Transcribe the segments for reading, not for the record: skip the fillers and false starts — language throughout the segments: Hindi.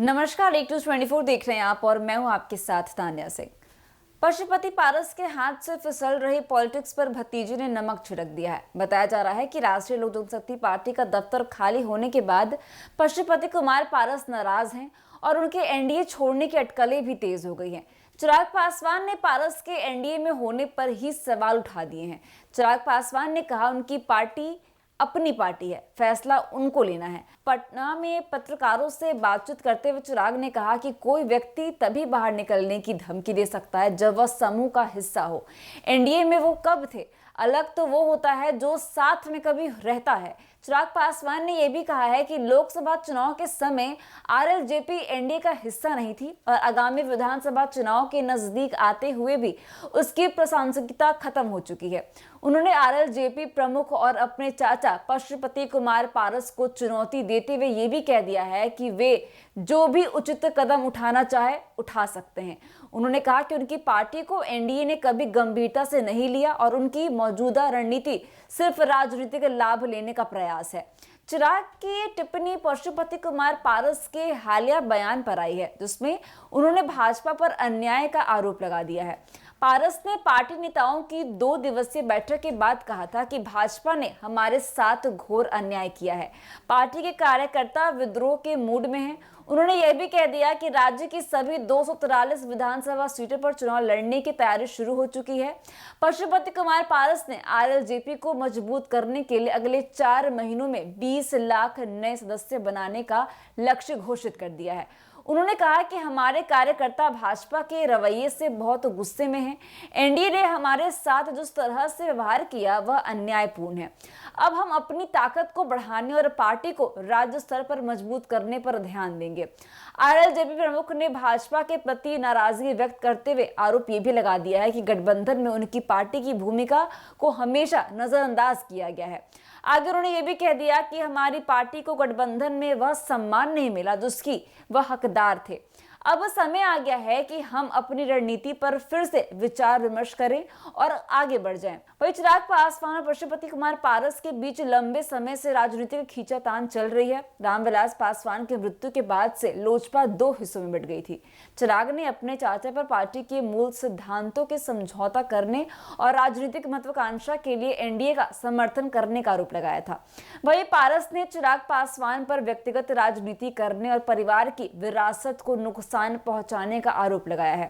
नमस्कार, एक 24 देख रहे हैं आप और मैं हूं आपके साथ तान्या सिंह। पशुपति पारस के हाथ से फिसल रही पॉलिटिक्स पर भतीजे ने नमक छिड़क दिया है। बताया जा रहा है कि राष्ट्रीय लोक जनशक्ति पार्टी का दफ्तर खाली होने के बाद पशुपति कुमार पारस नाराज हैं और उनके एनडीए छोड़ने की अटकलें भी तेज हो गई हैं। चिराग पासवान ने पारस के एनडीए में होने पर ही सवाल उठा दिए हैं। चिराग पासवान ने कहा उनकी पार्टी अपनी पार्टी है, फैसला उनको लेना है। पटना में पत्रकारों से बातचीत करते हुए चिराग ने कहा कि कोई व्यक्ति तभी बाहर निकलने की धमकी दे सकता है जब वह समूह का हिस्सा हो। एनडीए में वो कब थे? अलग तो वो होता है जो साथ में कभी रहता है। चिराग पासवान ने यह भी कहा है कि लोकसभा चुनाव के समय आरएलजेपी एनडीए का हिस्सा नहीं थी और आगामी विधानसभा चुनाव के नजदीक आते हुए भी उसकी प्रासंगिकता खत्म हो चुकी है। उन्होंने आरएलजेपी प्रमुख और अपने चाचा पशुपति कुमार पारस को चुनौती देते हुए ये भी कह दिया है कि वे जो भी उचित कदम उठाना चाहे उठा सकते हैं। उन्होंने कहा कि उनकी पार्टी को एनडीए ने कभी गंभीरता से नहीं लिया और उनकी मौजूदा रणनीति सिर्फ राजनीतिक लाभ लेने का प्रयास है। चिराग की टिप्पणी पशुपति कुमार पारस के हालिया बयान पर आई है, जिसमें उन्होंने भाजपा पर अन्याय का आरोप लगा दिया है। पारस ने पार्टी नेताओं की 2 दिवसीय बैठक के बाद कहा था कि भाजपा ने हमारे साथ घोर अन्याय किया है। पार्टी के कार्यकर्ता विद्रोह के मूड में हैं। उन्होंने यह भी कह दिया कि राज्य की सभी 243 विधानसभा सीटों पर चुनाव लड़ने की तैयारी शुरू हो चुकी है। पशुपति कुमार पारस ने आरएलजेपी को मजबूत करने के लिए अगले 4 महीनों में 20 लाख नए सदस्य बनाने का लक्ष्य घोषित कर दिया है। उन्होंने कहा कि हमारे कार्यकर्ता भाजपा के रवैये से बहुत गुस्से में हैं। एनडीए ने हमारे साथ जिस तरह से व्यवहार किया वह अन्यायपूर्ण है। अब हम अपनी ताकत को बढ़ाने और पार्टी को राज्य स्तर पर मजबूत करने पर ध्यान देंगे। आरएलजेपी प्रमुख ने भाजपा के प्रति नाराजगी व्यक्त करते हुए आरोप ये भी लगा दिया है कि गठबंधन में उनकी पार्टी की भूमिका को हमेशा नजरअंदाज किया गया है। आगे उन्होंने ये भी कह दिया कि हमारी पार्टी को गठबंधन में वह सम्मान नहीं मिला जिसकी वह हकदार थे। अब समय आ गया है कि हम अपनी रणनीति पर फिर से विचार विमर्श करें और आगे बढ़ जाएं। वहीं चिराग पासवान और पशुपति कुमार पारस के बीच लंबे समय से राजनीतिक खींचातान चल रही है। रामविलास पासवान की मृत्यु के बाद से लोजपा 2 हिस्सों में बंट गई थी। चिराग ने अपने चाचा पर पार्टी के मूल सिद्धांतों के समझौता करने और राजनीतिक महत्वाकांक्षा के लिए एनडीए का समर्थन करने का आरोप लगाया था। वहीं पारस ने चिराग पासवान पर व्यक्तिगत राजनीति करने और परिवार की विरासत को नुकसान पहुंचाने का आरोप लगाया है।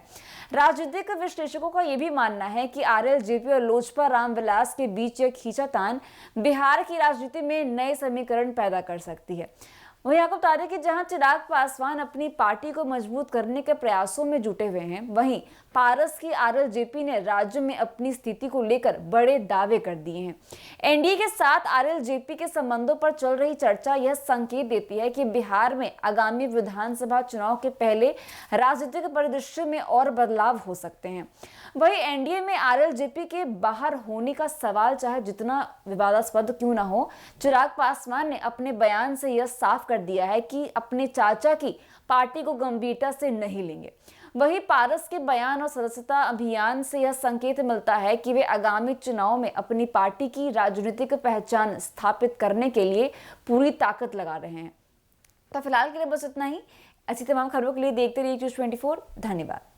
राजनीतिक विश्लेषकों का यह भी मानना है कि आरएलजेपी और लोजपा रामविलास के बीच यह खींचातान बिहार की राजनीति में नए समीकरण पैदा कर सकती है। वहीं आपको बता दें कि जहां चिराग पासवान अपनी पार्टी को मजबूत करने के प्रयासों में जुटे हुए हैं, वहीं पारस की आरएलजेपी ने राज्य में अपनी स्थिति को लेकर बड़े दावे कर दिए हैं। एनडीए के साथ आरएलजेपी के संबंधों पर चल रही चर्चा यह संकेत देती है कि बिहार में आगामी विधानसभा चुनाव के पहले राजनीतिक परिदृश्य में और बदलाव हो सकते हैं। वहीं एनडीए में आरएलजेपी के बाहर होने का सवाल चाहे जितना विवादास्पद क्यों ना हो, चिराग पासवान ने अपने बयान से यह साफ कर दिया है कि अपने चाचा की पार्टी को गंभीरता से नहीं लेंगे। वहीं पारस के बयान और सदस्यता अभियान से यह संकेत मिलता है कि वे आगामी चुनाव में अपनी पार्टी की राजनीतिक पहचान स्थापित करने के लिए पूरी ताकत लगा रहे हैं। तो फिलहाल के लिए बस इतना ही। ऐसी तमाम खबरों के लिए देखते रहिए न्यूज़ 24। धन्यवाद।